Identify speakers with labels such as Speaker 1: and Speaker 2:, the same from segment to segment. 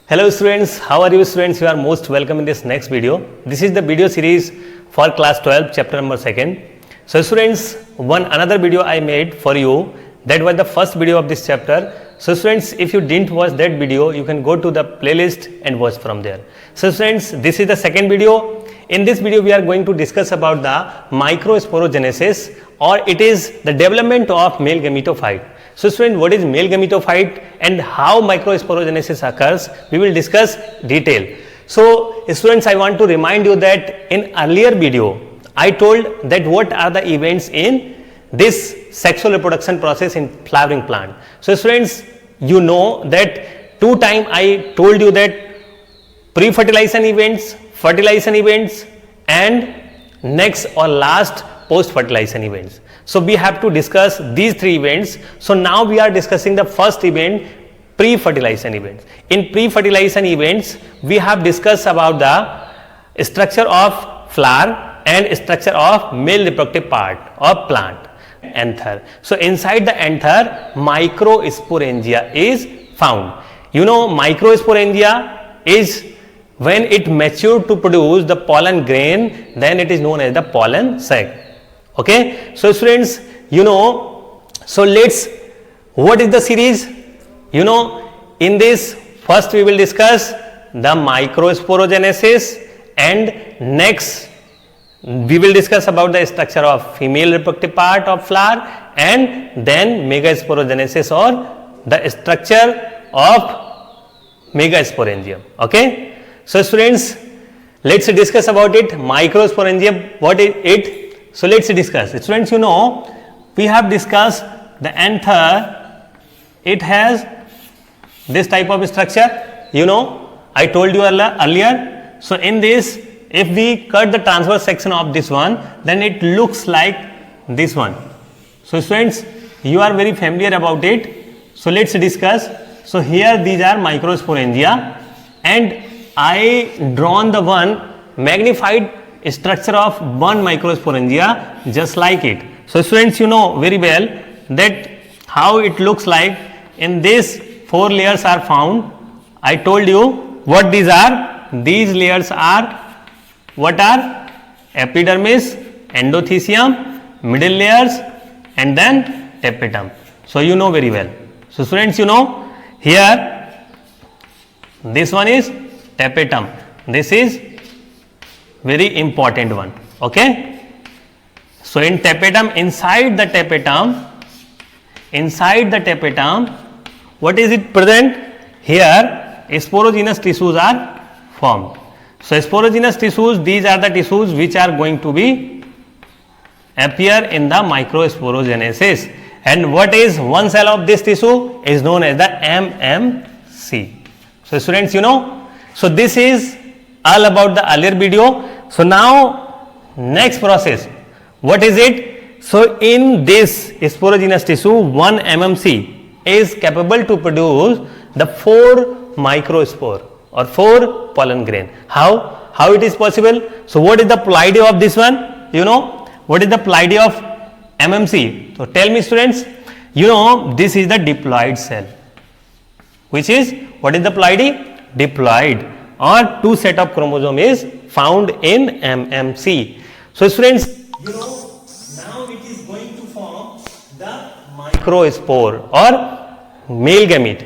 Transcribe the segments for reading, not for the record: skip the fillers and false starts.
Speaker 1: Hello students, how are you students? You are most welcome in this next video. This is the video series for class 12 chapter number 2nd. So students, another video I made for you, that was the first video of this chapter. So students, if you didn't watch that video, you can go to the playlist and watch from there. So students, this is the second video. In this video we are going to discuss about the microsporogenesis, or it is the development of male gametophyte. So student, what is male gametophyte and how microsporogenesis occurs, we will discuss detail. So students, I want to remind you that in earlier video I told that what are the events in this sexual reproduction process in flowering plant. So students, you know that two times I told you that pre-fertilization events, fertilization events and next or last post-fertilization events. So we have to discuss these three events. So now we are discussing the first event, pre-fertilization events. In pre-fertilization events, we have discussed about the structure of flower and structure of male reproductive part of plant, anther. So inside the anther, microsporangia is found. You know, microsporangia is when it matured to produce the pollen grain, then it is known as the pollen sac. Okay, so students, you know, so what is the series? You know, in this first we will discuss the microsporogenesis, and next we will discuss about the structure of female reproductive part of flower, and then megasporogenesis, or the structure of megasporangium. Okay, so students, let's discuss about it. Microsporangium, what is it? So let's discuss. Students, you know, we have discussed the anther. It has this type of structure. You know, I told you earlier. So in this, if we cut the transverse section of this one, then it looks like this one. So students, you are very familiar about it. So let's discuss. So here these are microsporangia, and I drawn the one magnified structure of one microsporangia just like it. So students, you know very well that how it looks like. In this 4 layers are found. I told you what these are. These layers are, what are? Epidermis, endothecium, middle layers, and then tapetum. So you know very well. So students, you know, here this one is tapetum. This is very important one. Okay, so in tapetum, inside the tapetum, what is it present? Here sporogenous tissues are formed. So sporogenous tissues, these are the tissues which are going to be appear in the microsporogenesis, and what is one cell of this tissue is known as the MMC. So students, you know, so this is all about the earlier video. So now next process, what is it? So in this sporogenous tissue, 1 MMC is capable to produce the 4 microspore or 4 pollen grain. How it is possible? So what is the pleiade of this one? You know, what is the pleiade of MMC? So tell me students, you know, this is the diploid cell, which is, what is the pleiade? Diploid, or 2 set of chromosome is found in MMC. So students, you know, now it is going to form the microspore or male gamete.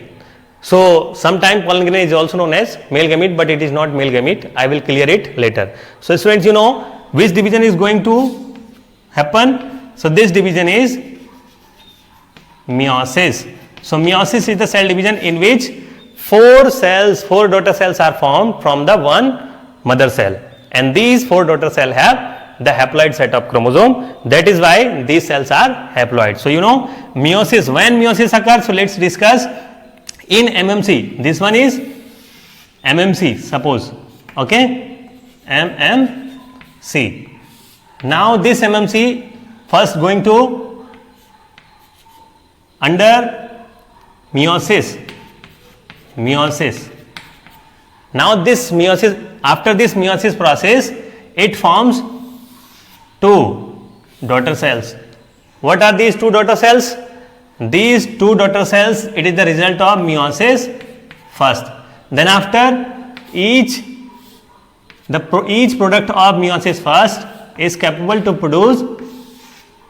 Speaker 1: So sometime pollen grain is also known as male gamete, but it is not male gamete. I will clear it later. So students, you know, which division is going to happen? So this division is meiosis. So meiosis is the cell division in which 4 daughter cells are formed from the one mother cell, and these 4 daughter cells have the haploid set of chromosome. That is why these cells are haploid. So you know, meiosis, when meiosis occurs, so let's discuss in MMC. This one is MMC, suppose. Okay, MMC. Now this MMC first going to under meiosis. Now this meiosis, after this meiosis process, it forms 2 daughter cells. What are these 2 daughter cells? These 2 daughter cells, it is the result of meiosis first. Then after each product of meiosis first is capable to produce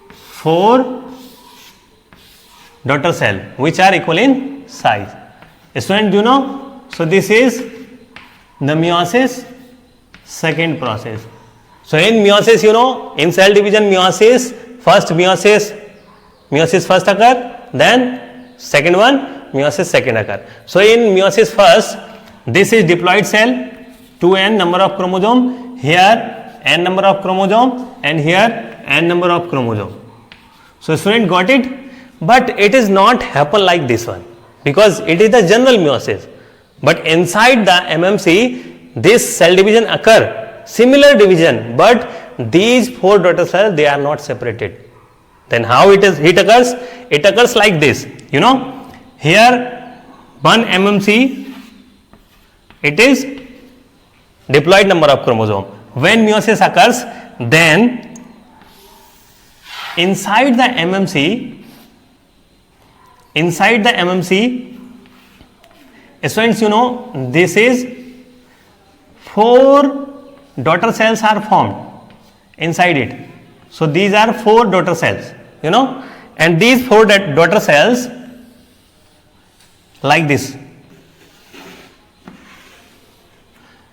Speaker 1: 4 daughter cell which are equal in size. Student, do you know? So this is the meiosis second process. So in meiosis, you know, in cell division meiosis first occur, then second one meiosis second occur. So in meiosis first, this is diploid cell, 2n number of chromosome, here n number of chromosome, and here n number of chromosome. So student, got it? But it is not happen like this one, because it is the general meiosis. But inside the MMC, this cell division occur, similar division, but these 4 daughter cells, they are not separated. Then how it occurs? It occurs like this, you know, here 1 MMC, it is diploid number of chromosome. When meiosis occurs, then inside the MMC, students, you know, this is 4 daughter cells are formed inside it. So these are 4 daughter cells, you know, and these 4 daughter cells like this.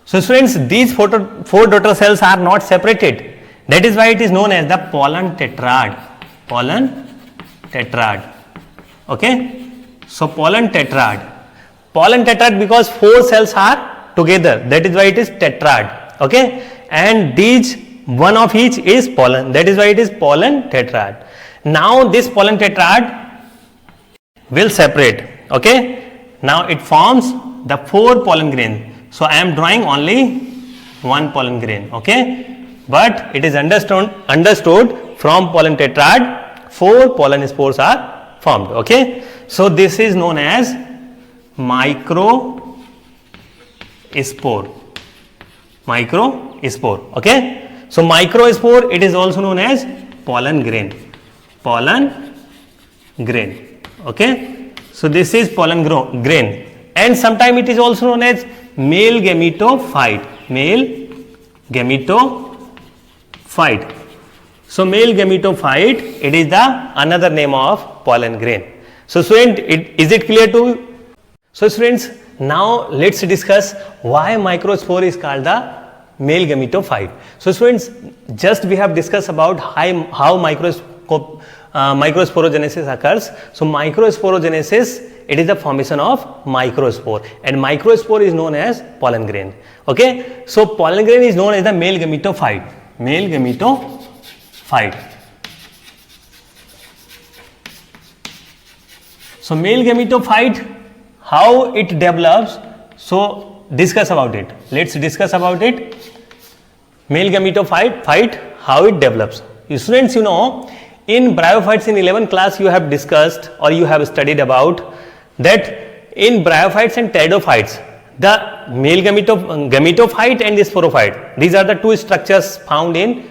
Speaker 1: So students, these 4 daughter cells are not separated. That is why it is known as the pollen tetrad. Okay. So pollen tetrad because 4 cells are together. That is why it is tetrad. Okay. And these one of each is pollen. That is why it is pollen tetrad. Now this pollen tetrad will separate. Okay. Now it forms the 4 pollen grain. So I am drawing only 1 pollen grain. Okay. But it is understood from pollen tetrad 4 pollen spores are formed. Okay. So this is known as microspore. Okay. So microspore, it is also known as pollen grain. Okay. So this is pollen grain, and sometimes it is also known as male gametophyte. So male gametophyte, it is the another name of pollen grain. So student, is it clear to you? So students, now let's discuss why microspore is called the male gametophyte. So students, just we have discussed about how microsporogenesis occurs. So microsporogenesis, it is the formation of microspore, and microspore is known as pollen grain. Okay. So pollen grain is known as the male gametophyte. So male gametophyte, how it develops? So discuss about it. Let's discuss about it. Male gametophyte, how it develops. Students, you know, in bryophytes in 11th class you have discussed or you have studied about that in bryophytes and pteridophytes, the male gametophyte and the sporophyte, these are the 2 structures found in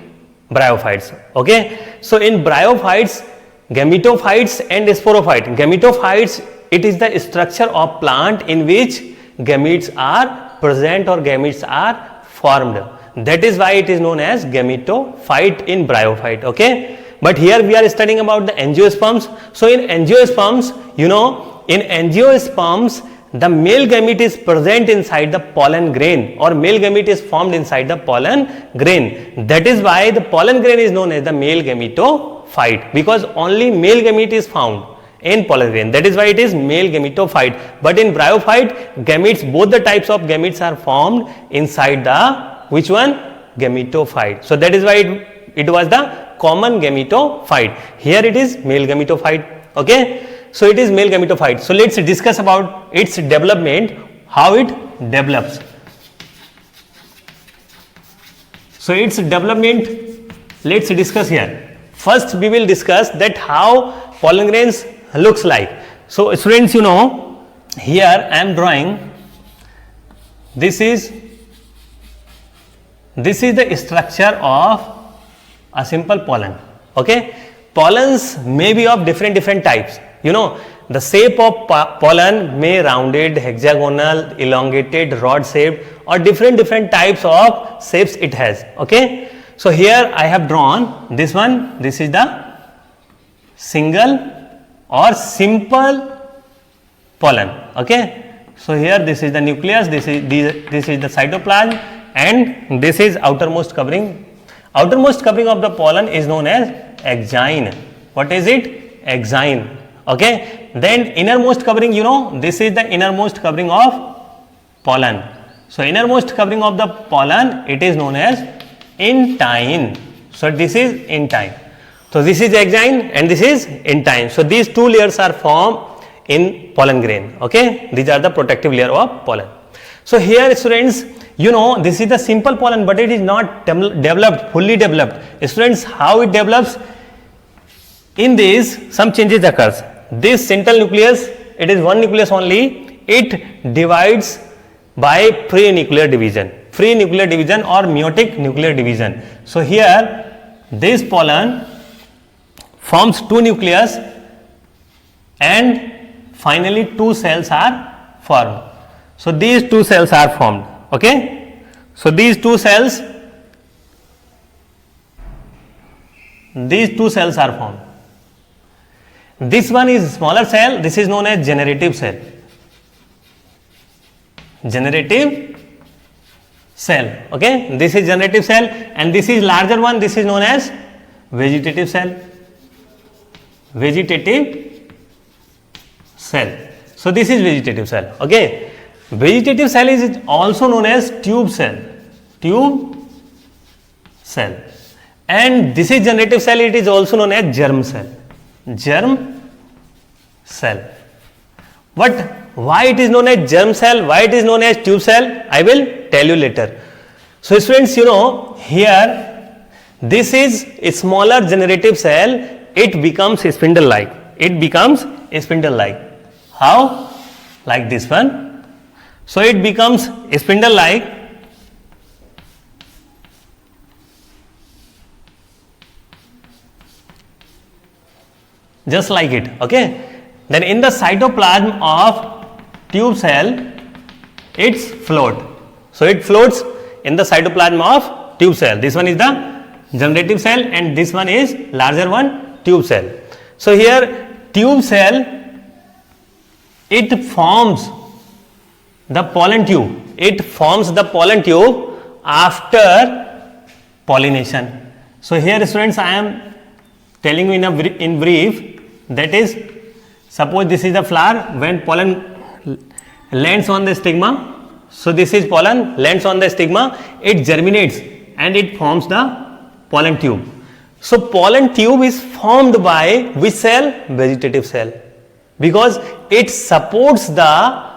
Speaker 1: bryophytes. Okay. So in bryophytes, gametophytes and sporophyte. Gametophytes, it is the structure of plant in which gametes are present or gametes are formed. That is why it is known as gametophyte in bryophyte. Okay. But here we are studying about the angiosperms. So in angiosperms, you know, in angiosperms, the male gamete is present inside the pollen grain, or male gamete is formed inside the pollen grain. That is why the pollen grain is known as the male gametophyte, because only male gamete is found in pollen grain. That is why it is male gametophyte. But in bryophyte, gametes, both the types of gametes are formed inside the which one? Gametophyte. So that is why it was the common gametophyte. Here it is male gametophyte. Okay. So it is male gametophyte. So let's discuss about its development, how it develops. So its development, let's discuss here. First we will discuss that how pollen grains looks like. So students, you know, here I am drawing, this is the structure of a simple pollen. Okay. Pollens may be of different types. You know, the shape of pollen may rounded, hexagonal, elongated, rod shaped, or different types of shapes it has. Okay. So here I have drawn this one. This is the single or simple pollen. Okay. So here this is the nucleus, this is the cytoplasm, and this is outermost covering. Outermost covering of the pollen is known as axine. What is it? Axine. Okay. Then innermost covering, you know, this is the innermost covering of pollen. So innermost covering of the pollen, it is known as intine. So this is intine. So this is axine and this is intine. So these two layers are formed in pollen grain. Okay, these are the protective layer of pollen. So here students, you know, this is the simple pollen, but it is not developed, fully developed. Students, how it develops? In this, some changes occurs. This central nucleus, it is one nucleus only. It divides by pre-nuclear division or meiotic nuclear division. So here, this pollen forms two nucleus and finally two cells are formed. So these two cells are formed. Okay. So these two cells are formed. This one is smaller cell. This is known as generative cell. Generative cell. Okay. This is generative cell, and this is larger one. This is known as vegetative cell. Vegetative cell. So this is vegetative cell. Okay. Vegetative cell is also known as tube cell. Tube cell. And this is generative cell. It is also known as germ cell. Germ cell. But why it is known as germ cell? Why it is known as tube cell? I will tell you later. So students, you know, here this is a smaller generative cell. It becomes spindle like. It becomes spindle like. How? Like this one. So it becomes spindle like. Just like it. Okay. Then in the cytoplasm of tube cell, it's float. So it floats in the cytoplasm of tube cell. This one is the generative cell and this one is larger one, tube cell. So here tube cell, it forms the pollen tube. It forms the pollen tube after pollination. So here students, I am telling you in brief, that is, suppose this is the flower. When pollen lands on the stigma, so this is pollen lands on the stigma, it germinates and it forms the pollen tube. So pollen tube is formed by which cell? Vegetative cell, because it supports the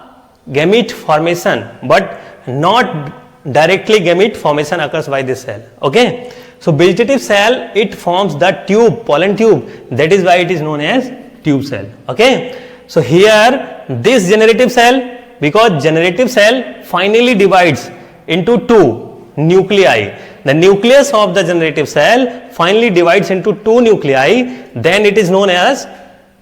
Speaker 1: gamete formation, but not directly gamete formation occurs by this cell. Okay. So vegetative cell, it forms the tube, pollen tube. That is why it is known as tube cell. Okay. So here this generative cell, because generative cell finally divides into two nuclei. The nucleus of the generative cell finally divides into two nuclei. Then it is known as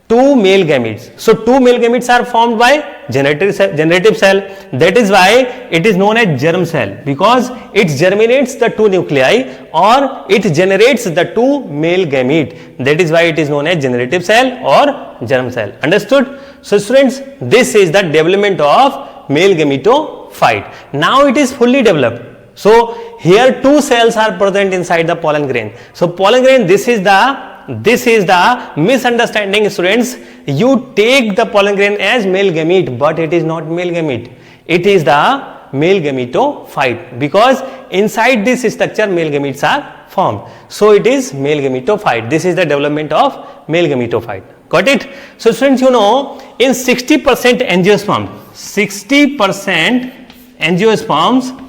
Speaker 1: two male gametes. So two male gametes are formed by generative cell. That is why it is known as germ cell, because it germinates the two nuclei or it generates the two male gamete. That is why it is known as generative cell or germ cell. Understood? So students, this is the development of male gametophyte. Now it is fully developed. So here two cells are present inside the pollen grain. So pollen grain, this is the misunderstanding, students. You take the pollen grain as male gamete, but it is not male gamete. It is the male gametophyte, because inside this structure male gametes are formed. So it is male gametophyte. This is the development of male gametophyte. Got it? So students, you know, in 60% angiosperms, 60% angiosperms,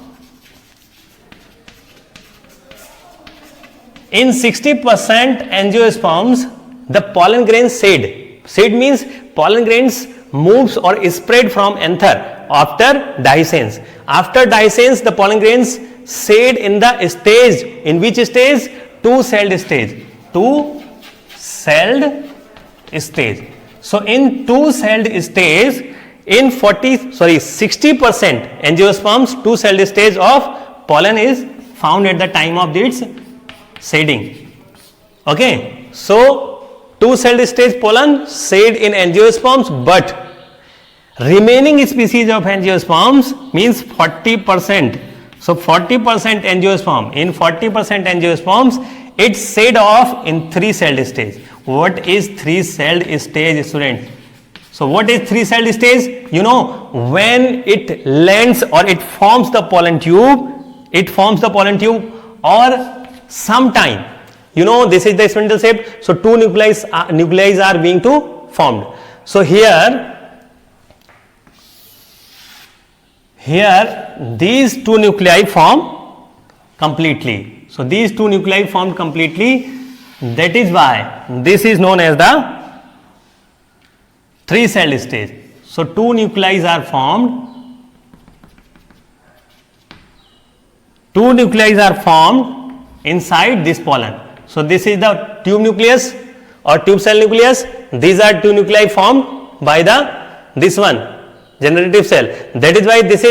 Speaker 1: in 60% angiosperms, the pollen grains shed. Shed means pollen grains moves or spread from anther after dehiscence. After dehiscence, the pollen grains shed in the stage. In which stage? Two-celled stage. Two-celled stage. So in two-celled stage, in 60% angiosperms, two-celled stage of pollen is found at the time of its shedding. Okay, so two-celled stage pollen shed in angiosperms, but remaining species of angiosperms means 40%. So 40% angiosperm, in 40% angiosperms, it's shed off in three-celled stage. What is three-celled stage, student? So what is three-celled stage? You know, when it lands or it forms the pollen tube, or sometime, you know, this is the spindle shape. So two nuclei are being formed. So here these two nuclei form completely. So these two nuclei formed completely. That is why this is known as the three-celled stage. So two nuclei are formed. Two nuclei are formed inside this pollen. So this is the tube nucleus or tube cell nucleus. These are two nuclei formed by this one generative cell. That is why this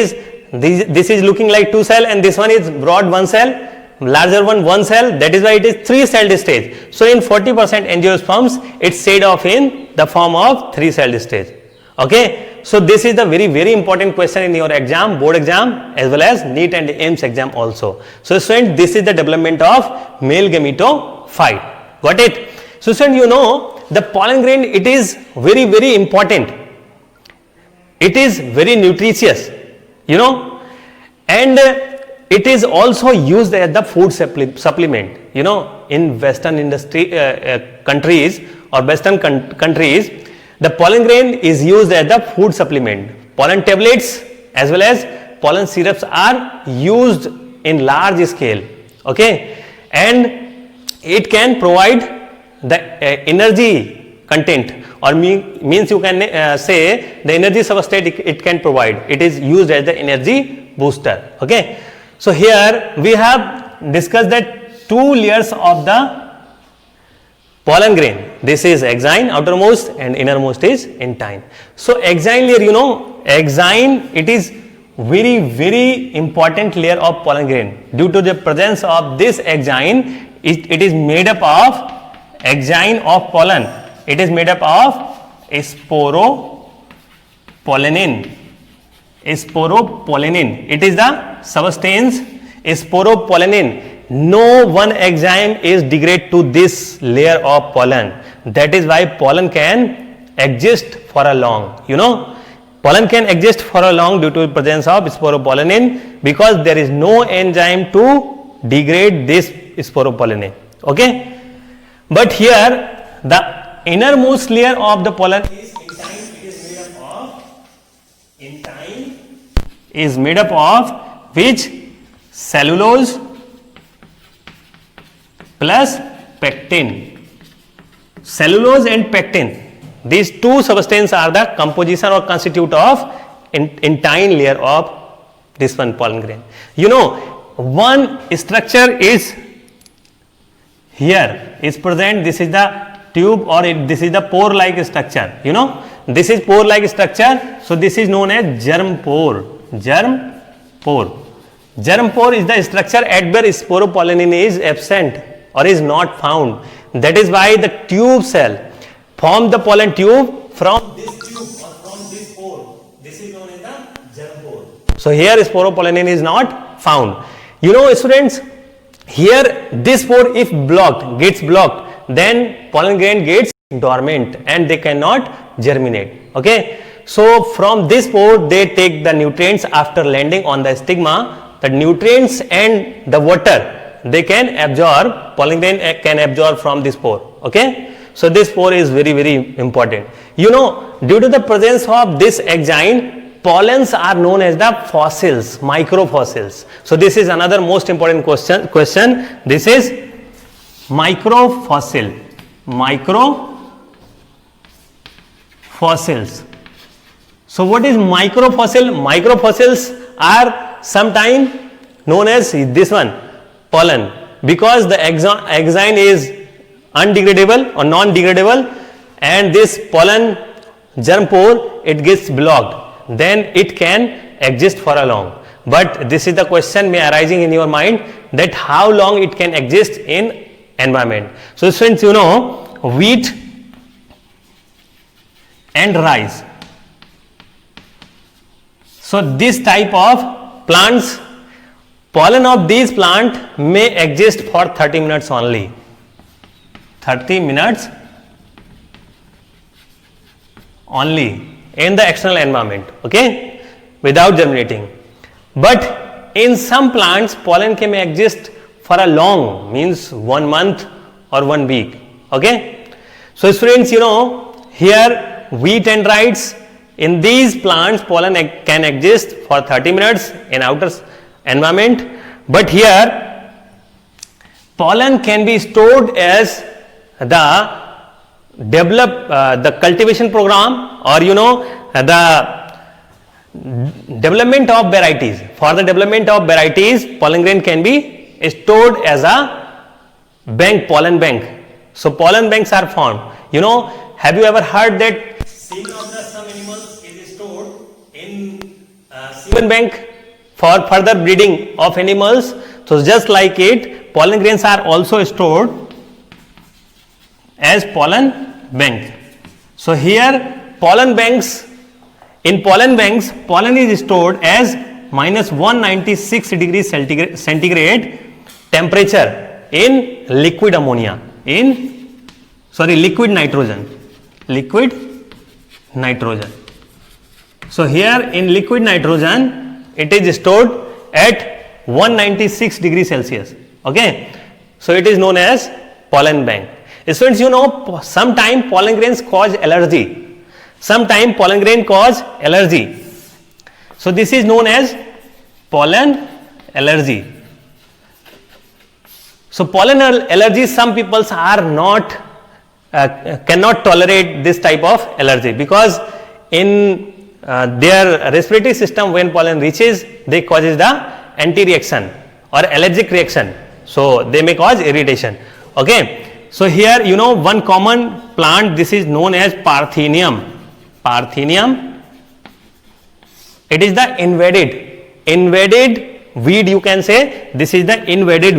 Speaker 1: is looking like two cell, and this one is broad one cell, larger one cell. That is why it is three-celled stage. So in 40% angiosperms, it's shed off in the form of three-celled stage. Okay. So this is the very important question in your exam, board exam, as well as NEET and AIIMS exam also. So student, this is the development of male gametophyte. Got it? So student, you know, the pollen grain, it is very important. It is very nutritious, you know, and it is also used as the food supplement. You know, in Western countries or Western countries, the pollen grain is used as the food supplement. Pollen tablets as well as pollen syrups are used in large scale. Okay, and it can provide the energy content, or means you can say the energy substrate it can provide. It is used as the energy booster. Okay, so here we have discussed that two layers of the pollen grain. This is exine outermost and innermost is intine. So exine layer, you know, exine, it is very important layer of pollen grain. Due to the presence of this exine, it is made up of exine of pollen. It is made up of sporopollenin. Sporopollenin. It is the substance sporopollenin. No one exime is degraded to this layer of pollen. That is why pollen can exist for a long. You know, pollen can exist for a long due to the presence of sporopollenin, because there is no enzyme to degrade this sporopollenin. Okay, but here the innermost layer of the pollen is intine. Is made up of which? Cellulose plus pectin. Cellulose and pectin, these two substances are the composition or constitute of intine layer of this one pollen grain. You know, one structure is here is present. This is the tube, or this is the pore like structure. You know, this is pore like structure. So this is known as germ pore. Germ pore is the structure at where sporopollenin is absent or is not found. That is why the tube cell form the pollen tube from this tube or from this pore. This is known as the germ pore. So here sporopollenin is not found. You know, students, here this pore if gets blocked, then pollen grain gets dormant and they cannot germinate. Okay, so from this pore they take the nutrients after landing on the stigma. The nutrients and the water they can absorb, pollen grain can absorb from this pore. Okay, so this pore is very important. You know, due to the presence of this exine, pollens are known as the fossils, microfossils. So this is another most important question. This is microfossil. Microfossils. So what is microfossil? Microfossils are sometimes known as this one, pollen, because the exine is undegradable or non-degradable, and this pollen germ pore, it gets blocked, then it can exist for a long. But this is the question may arising in your mind, that how long it can exist in environment. So students, you know, wheat and rice. So this type of plants, pollen of these plant may exist for 30 minutes only. 30 minutes only in the external environment, okay, without germinating. But in some plants, pollen can exist for a long, means 1 month or 1 week, okay. So students, you know, here wheat and rice, in these plants pollen can exist for 30 minutes in outer environment, but here pollen can be stored as the cultivation program, or you know, the development of varieties. For the development of varieties, pollen grain can be stored as a bank, pollen bank. So pollen banks are formed. You know, have you ever heard that semen of the some animals is stored in semen bank for further breeding of animals? So just like it, pollen grains are also stored as pollen bank. So here pollen banks, in pollen banks, pollen is stored as minus 196 degrees centigrade temperature in liquid ammonia, liquid nitrogen. So here in liquid nitrogen, it is stored at 196 degrees Celsius, okay. So it is known as pollen bank. Students, you know, sometimes pollen grains cause allergy. Sometimes pollen grain cause allergy. So this is known as pollen allergy. So pollen allergy, some people are not cannot tolerate this type of allergy, because in their respiratory system, when pollen reaches, they causes the anti-reaction or allergic reaction. So they may cause irritation, okay. So here, you know, one common plant, this is known as Parthenium. It is the invaded weed, you can say. This is the invaded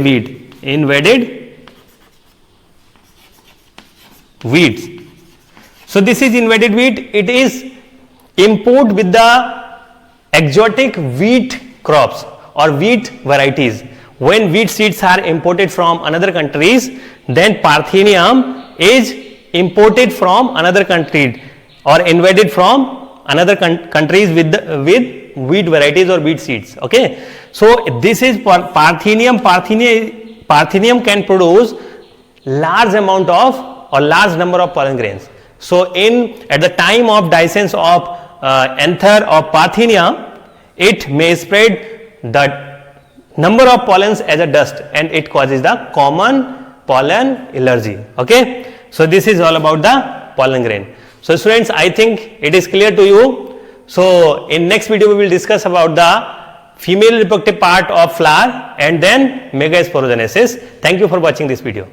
Speaker 1: weeds. So this is invaded wheat. It is imported with the exotic wheat crops or wheat varieties. When wheat seeds are imported from another countries, then Parthenium is imported from another country or invaded from another countries with wheat varieties or wheat seeds, okay. So this is Parthenium. Parthenium can produce large amount of or large number of pollen grains. So at the time of dehiscence of anther of Parthenium, it may spread the number of pollens as a dust, and it causes the common pollen allergy, okay. So this is all about the pollen grain. So students, I think it is clear to you. So in next video we will discuss about the female reproductive part of flower and then megasporogenesis. Thank you for watching this video.